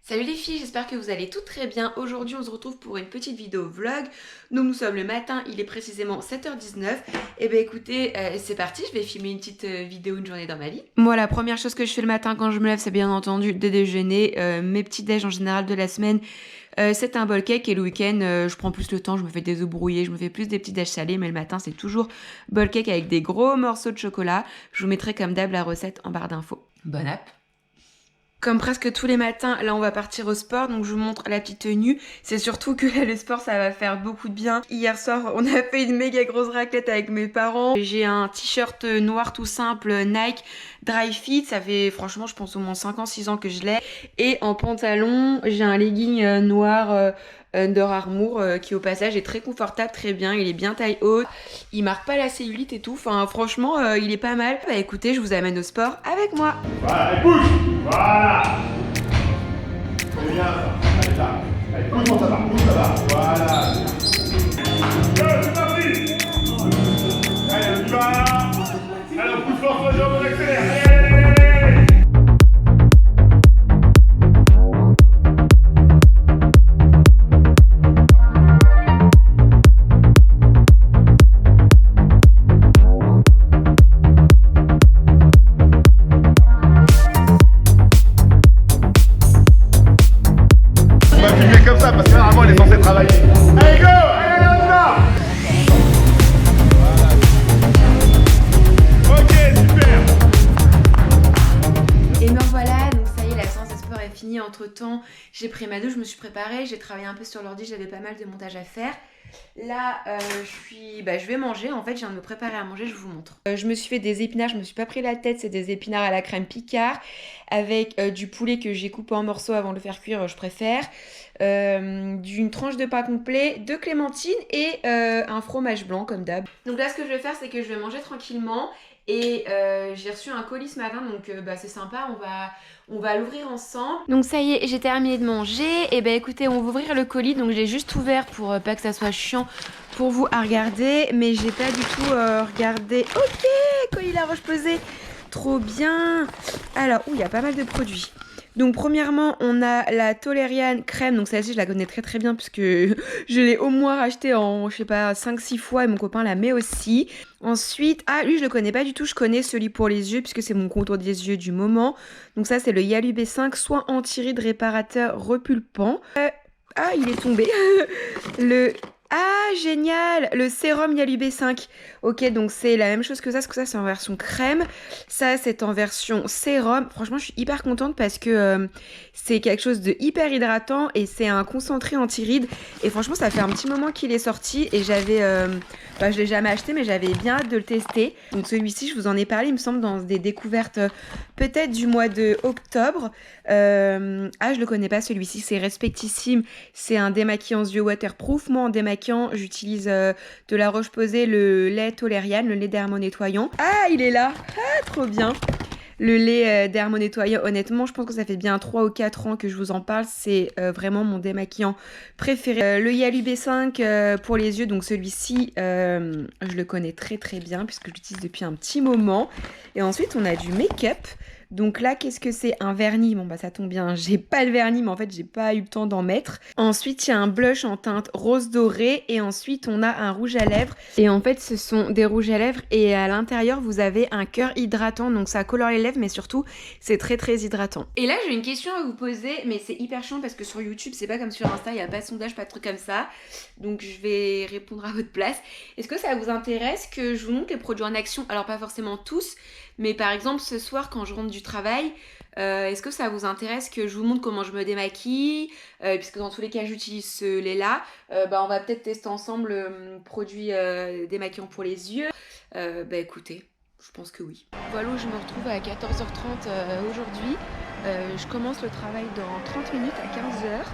Salut les filles, j'espère que vous allez toutes très bien. Aujourd'hui on se retrouve pour une petite vidéo vlog. Nous sommes le matin, il est précisément 7h19. Et ben écoutez, c'est parti, je vais filmer une petite vidéo, une journée dans ma vie. Moi la première chose que je fais le matin quand je me lève, c'est bien entendu de déjeuner. Mes petits déj en général de la semaine, c'est un bol cake. Et le week-end, je prends plus le temps, je me fais des œufs brouillés, je me fais plus des petits déj salés. Mais le matin c'est toujours bol cake avec des gros morceaux de chocolat. Je vous mettrai comme d'hab la recette en barre d'infos. Bonne app. Comme presque tous les matins, là on va partir au sport, donc je vous montre la petite tenue. C'est surtout que là, le sport ça va faire beaucoup de bien. Hier soir on a fait une méga grosse raclette avec mes parents. J'ai un t-shirt noir tout simple Nike Dry Fit, ça fait franchement je pense au moins 5 ans, 6 ans que je l'ai. Et en pantalon j'ai un legging noir Under Armour qui au passage est très confortable, très bien, il est bien taille haute, il marque pas la cellulite et tout, enfin franchement il est pas mal. Bah écoutez, je vous amène au sport avec moi. Voilà, allez, bouge. Voilà. C'est bien ça. Allez, là. Allez, bouge, ça va. Voilà. C'est parti. Allez, on y va. Allez, on pousse fort sur les jambes, on accélère. Allez. On va filmer comme ça parce que normalement elle est censée travailler. Allez go! Allez on y va! Ok, super! Et me voilà, donc ça y est, la séance de sport est finie. Entre temps, j'ai pris ma douche, je me suis préparée, j'ai travaillé un peu sur l'ordi, j'avais pas mal de montage à faire. Là, je vais manger. En fait, je viens de me préparer à manger, je vous montre. Je me suis fait des épinards, je me suis pas pris la tête, c'est des épinards à la crème Picard avec du poulet que j'ai coupé en morceaux avant de le faire cuire, je préfère. D'une tranche de pain complet, de clémentine et un fromage blanc comme d'hab. Donc là, ce que je vais faire, c'est que je vais manger tranquillement. Et j'ai reçu un colis ce matin, donc c'est sympa, on va l'ouvrir ensemble. Donc ça y est, j'ai terminé de manger. Et ben écoutez, on va ouvrir le colis, donc j'ai juste ouvert pour pas que ça soit chiant pour vous à regarder. Mais j'ai pas du tout regardé. Ok, colis La Roche-Posay, trop bien. Alors, il y a pas mal de produits. Donc premièrement, on a la Tolériane crème, donc celle-ci je la connais très très bien puisque je l'ai au moins rachetée en, je sais pas, 5-6 fois et mon copain la met aussi. Ensuite, lui je le connais pas du tout, je connais celui pour les yeux puisque c'est mon contour des yeux du moment. Donc ça c'est le Yalu B5, soin anti-rides réparateur repulpant. Il est tombé. Génial! Le sérum Yalu B5. Ok, donc c'est la même chose que ça, parce que ça c'est en version crème. Ça c'est en version sérum. Franchement, je suis hyper contente parce que c'est quelque chose de hyper hydratant et c'est un concentré anti-rides. Et franchement, ça fait un petit moment qu'il est sorti et je l'ai jamais acheté, mais j'avais bien hâte de le tester. Donc celui-ci, je vous en ai parlé, il me semble, dans des découvertes peut-être du mois de octobre. Je le connais pas celui-ci, c'est Respectissime. C'est un démaquillant yeux waterproof. Moi, en démaquillant, j'utilise de La Roche-Posay, le lait Tolériane, le lait dermo-nettoyant. Il est là! Trop bien! Le lait dermo-nettoyant, honnêtement, je pense que ça fait bien 3 ou 4 ans que je vous en parle. C'est vraiment mon démaquillant préféré. Le Yalu B5 pour les yeux, donc celui-ci, je le connais très très bien puisque je l'utilise depuis un petit moment. Et ensuite, on a du make-up. Donc là, qu'est-ce que c'est? Un vernis. Bon, ça tombe bien, j'ai pas le vernis, mais en fait, j'ai pas eu le temps d'en mettre. Ensuite, il y a un blush en teinte rose doré. Et ensuite, on a un rouge à lèvres. Et en fait, ce sont des rouges à lèvres. Et à l'intérieur, vous avez un cœur hydratant. Donc ça colore les lèvres, mais surtout, c'est très très hydratant. Et là, j'ai une question à vous poser, mais c'est hyper chiant parce que sur YouTube, c'est pas comme sur Insta, il n'y a pas de sondage, pas de trucs comme ça. Donc je vais répondre à votre place. Est-ce que ça vous intéresse que je vous montre les produits en action? Alors pas forcément tous, mais par exemple ce soir quand je rentre du travail, est-ce que ça vous intéresse que je vous montre comment je me démaquille, puisque dans tous les cas j'utilise ce lait là. On va peut-être tester ensemble produits démaquillants pour les yeux. Écoutez, je pense que oui. Voilà, je me retrouve à 14h30 aujourd'hui. Je commence le travail dans 30 minutes à 15h.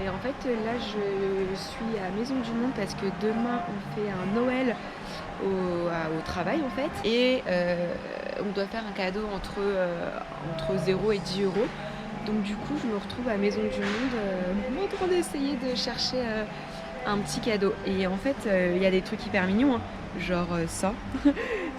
Et en fait là je suis à Maison du Monde parce que demain on fait un Noël au travail en fait. Et on doit faire un cadeau entre 0 et 10 euros. Donc du coup je me retrouve à Maison du Monde en train d'essayer de chercher un petit cadeau. Et en fait il y a des trucs hyper mignons, hein. Genre ça.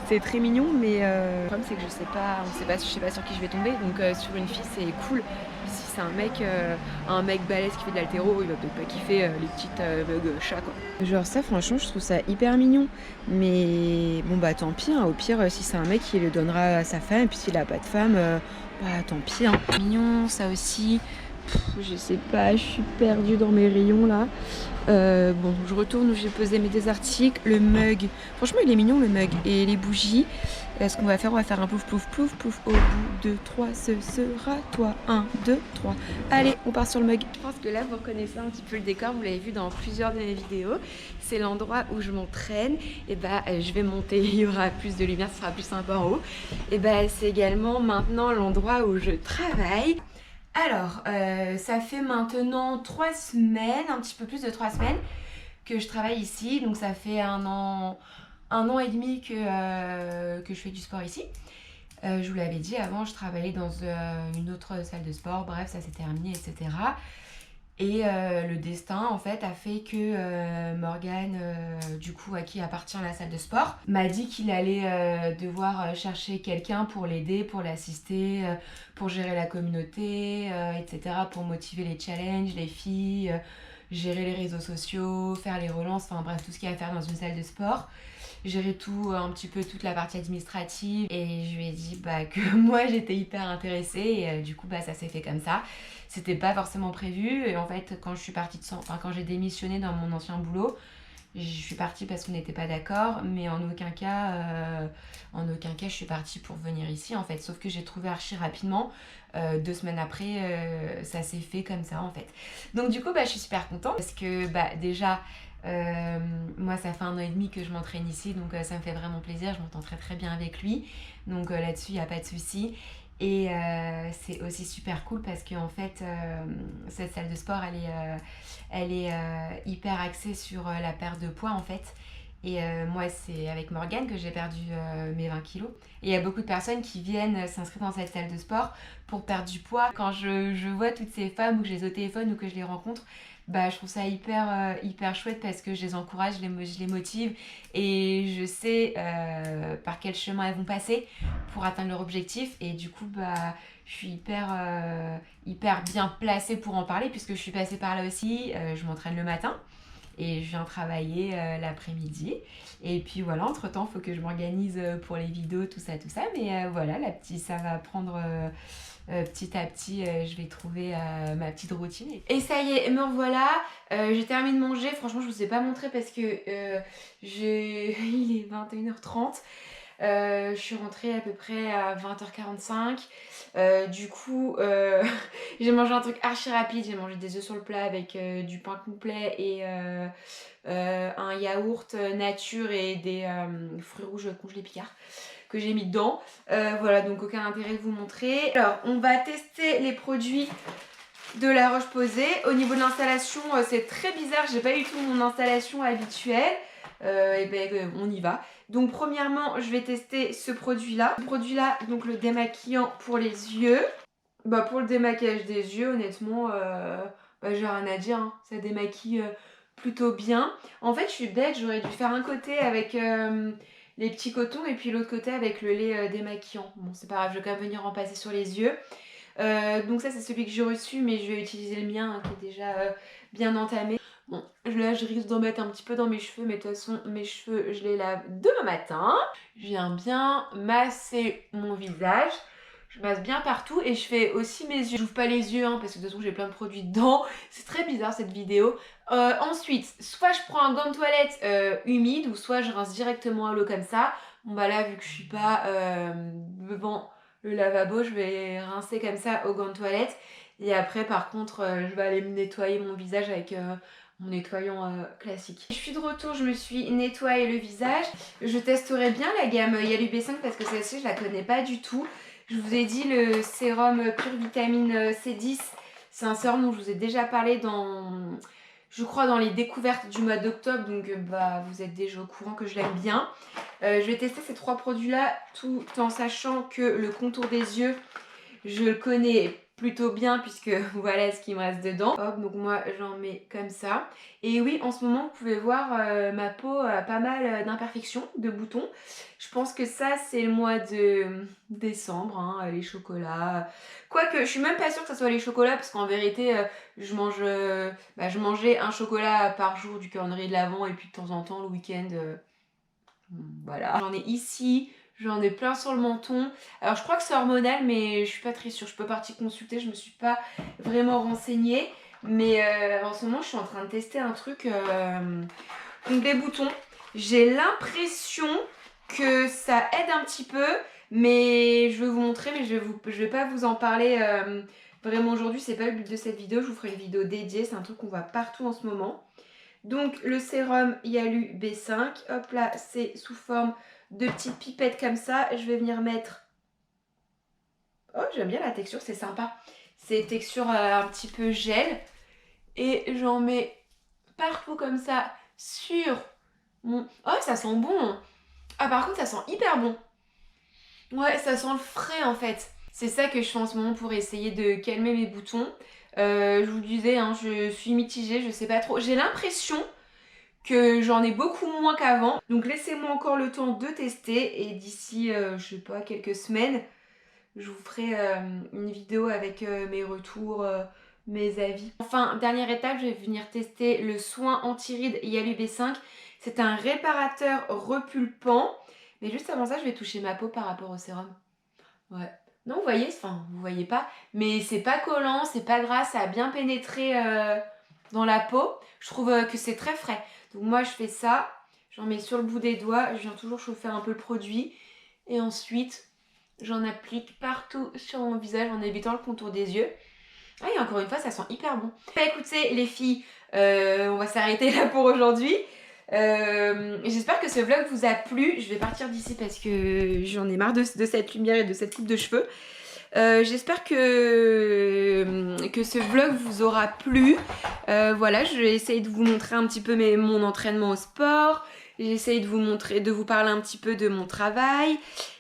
C'est très mignon, mais le problème c'est que je sais pas sur qui je vais tomber. Donc sur une fille c'est cool si c'est un mec balèze qui fait de l'haltéro, il va peut-être pas kiffer les petites mugs chats quoi. Genre ça franchement je trouve ça hyper mignon. Mais bon bah tant pis, hein. Au pire si c'est un mec il le donnera à sa femme et puis s'il a pas de femme, bah tant pis. Hein. Mignon ça aussi. Je sais pas, je suis perdue dans mes rayons là. Bon, je retourne où j'ai posé mes deux articles. Le mug, franchement il est mignon le mug. Et les bougies. Ce qu'on va faire, on va faire un plouf plouf plouf plouf. Au bout de 3, ce sera toi. 1, 2, 3. Allez, on part sur le mug. Je pense que là vous reconnaissez un petit peu le décor, vous l'avez vu dans plusieurs de mes vidéos. C'est l'endroit où je m'entraîne. Et bah je vais monter, il y aura plus de lumière, ce sera plus sympa en haut. Et bah c'est également maintenant l'endroit où je travaille. Alors, ça fait maintenant 3 semaines, un petit peu plus de 3 semaines que je travaille ici. Donc ça fait un an et demi que je fais du sport ici. Je vous l'avais dit, avant je travaillais dans une autre salle de sport. Bref, ça s'est terminé, etc. Et le destin en fait a fait que Morgan, du coup à qui appartient la salle de sport, m'a dit qu'il allait devoir chercher quelqu'un pour l'aider, pour l'assister, pour gérer la communauté, etc. Pour motiver les challenges, les filles, gérer les réseaux sociaux, faire les relances, enfin bref tout ce qu'il y a à faire dans une salle de sport. Gérer tout, un petit peu toute la partie administrative. Et je lui ai dit bah, que moi j'étais hyper intéressée et du coup bah, ça s'est fait comme ça. C'était pas forcément prévu et en fait quand je suis partie quand j'ai démissionné dans mon ancien boulot, je suis partie parce qu'on n'était pas d'accord, mais en aucun cas je suis partie pour venir ici en fait, sauf que j'ai trouvé archi rapidement, 2 semaines après ça s'est fait comme ça en fait. Donc du coup bah, je suis super contente parce que bah, déjà moi ça fait 1 an et demi que je m'entraîne ici, donc ça me fait vraiment plaisir, je m'entends très très bien avec lui, donc là-dessus il n'y a pas de souci. Et c'est aussi super cool parce qu'en fait cette salle de sport elle est hyper axée sur la perte de poids en fait. Et moi c'est avec Morgane que j'ai perdu mes 20 kilos. Et il y a beaucoup de personnes qui viennent s'inscrire dans cette salle de sport pour perdre du poids. Quand je vois toutes ces femmes ou que je les ai au téléphone ou que je les rencontre, bah, je trouve ça hyper chouette parce que je les encourage, je les motive et je sais par quel chemin elles vont passer pour atteindre leur objectif. Et du coup, bah, je suis hyper bien placée pour en parler puisque je suis passée par là aussi. Je m'entraîne le matin et je viens travailler l'après-midi. Et puis voilà, entre-temps, il faut que je m'organise pour les vidéos, tout ça. Mais voilà, ça va prendre... petit à petit, je vais trouver ma petite routine. Et ça y est, me revoilà. J'ai terminé de manger. Franchement, je vous ai pas montré parce que il est 21h30. Je suis rentrée à peu près à 20h45. Du coup, j'ai mangé un truc archi rapide. J'ai mangé des œufs sur le plat avec du pain complet et un yaourt nature et des fruits rouges congelés Picard que j'ai mis dedans. Voilà, donc aucun intérêt de vous montrer. Alors, on va tester les produits de La Roche-Posay. Au niveau de l'installation, c'est très bizarre. J'ai pas eu tout mon installation habituelle. Et ben, on y va. Donc, premièrement, je vais tester ce produit-là. Ce produit-là, donc le démaquillant pour les yeux. Bah, pour le démaquillage des yeux, honnêtement, bah, j'ai rien à dire. Hein. Ça démaquille plutôt bien. En fait, je suis bête. J'aurais dû faire un côté avec... les petits cotons et puis l'autre côté avec le lait démaquillant. Bon c'est pas grave, je vais quand même venir en passer sur les yeux. Donc ça c'est celui que j'ai reçu mais je vais utiliser le mien hein, qui est déjà bien entamé. Bon là je risque d'en mettre un petit peu dans mes cheveux mais de toute façon mes cheveux je les lave demain matin. Je viens bien masser mon visage. Je masse bien partout et je fais aussi mes yeux. J'ouvre pas les yeux hein, parce que de toute façon j'ai plein de produits dedans. C'est très bizarre cette vidéo. Ensuite, soit je prends un gant de toilette humide ou soit je rince directement à l'eau comme ça. Bon bah là vu que je suis pas devant le lavabo, je vais rincer comme ça au gant de toilette. Et après par contre je vais aller me nettoyer mon visage avec mon nettoyant classique. Je suis de retour, je me suis nettoyé le visage. Je testerai bien la gamme Yalu B5 parce que celle-ci je la connais pas du tout. Je vous ai dit le sérum pure vitamine C10, c'est un sérum dont je vous ai déjà parlé je crois dans les découvertes du mois d'octobre, donc bah, vous êtes déjà au courant que je l'aime bien. Je vais tester ces 3 produits là tout en sachant que le contour des yeux, je le connais plutôt bien puisque voilà ce qui me reste dedans. Hop, donc moi j'en mets comme ça. Et oui, en ce moment vous pouvez voir ma peau a pas mal d'imperfections, de boutons. Je pense que ça c'est le mois de décembre, hein, les chocolats. Quoique je suis même pas sûre que ça soit les chocolats parce qu'en vérité je mangeais un chocolat par jour du Cornerie de l'Avent et puis de temps en temps le week-end voilà. J'en ai ici, j'en ai plein sur le menton. Alors je crois que c'est hormonal mais je suis pas très sûre. Je peux partir consulter, je me suis pas vraiment renseignée. Mais en ce moment je suis en train de tester un truc contre des boutons. J'ai l'impression que ça aide un petit peu. Mais je vais vous montrer, mais je vais pas vous en parler vraiment aujourd'hui. C'est pas le but de cette vidéo, je vous ferai une vidéo dédiée. C'est un truc qu'on voit partout en ce moment. Donc le sérum Yalu B5, hop là, c'est sous forme de petites pipettes comme ça. Je vais venir mettre... Oh, j'aime bien la texture, c'est sympa. C'est texture un petit peu gel. Et j'en mets partout comme ça sur mon... Oh, ça sent bon. Ah, par contre, ça sent hyper bon. Ouais, ça sent le frais en fait. C'est ça que je fais en ce moment pour essayer de calmer mes boutons. Je vous le disais, hein, je suis mitigée, je sais pas trop. J'ai l'impression que j'en ai beaucoup moins qu'avant. Donc laissez-moi encore le temps de tester et d'ici, je sais pas, quelques semaines, je vous ferai une vidéo avec mes retours, mes avis. Enfin, dernière étape, je vais venir tester le soin anti-rides Yalu B5. C'est un réparateur repulpant. Mais juste avant ça, je vais toucher ma peau par rapport au sérum. Ouais. Non, vous voyez, enfin, vous voyez pas, mais c'est pas collant, c'est pas gras, ça a bien pénétré dans la peau. Je trouve que c'est très frais. Donc moi, je fais ça, j'en mets sur le bout des doigts, je viens toujours chauffer un peu le produit. Et ensuite, j'en applique partout sur mon visage en évitant le contour des yeux. Ah, et encore une fois, ça sent hyper bon. Bah, écoutez, les filles, on va s'arrêter là pour aujourd'hui. J'espère que ce vlog vous a plu. Je vais partir d'ici parce que j'en ai marre de cette lumière et de cette coupe de cheveux. J'espère que ce vlog vous aura plu. Voilà, je vais essayer de vous montrer un petit peu mon entraînement au sport. J'essaye de vous parler un petit peu de mon travail.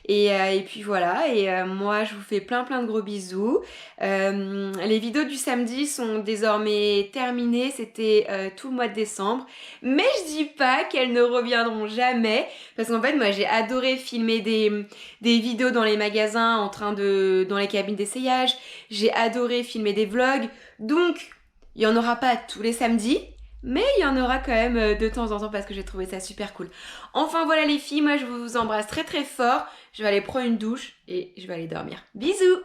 Et puis voilà, moi je vous fais plein de gros bisous. Les vidéos du samedi sont désormais terminées, c'était tout le mois de décembre. Mais je dis pas qu'elles ne reviendront jamais. Parce qu'en fait moi j'ai adoré filmer des vidéos dans les magasins, dans les cabines d'essayage. J'ai adoré filmer des vlogs. Donc il n'y en aura pas tous les samedis. Mais il y en aura quand même de temps en temps parce que j'ai trouvé ça super cool. Enfin voilà les filles, moi je vous embrasse très fort. Je vais aller prendre une douche et je vais aller dormir. Bisous!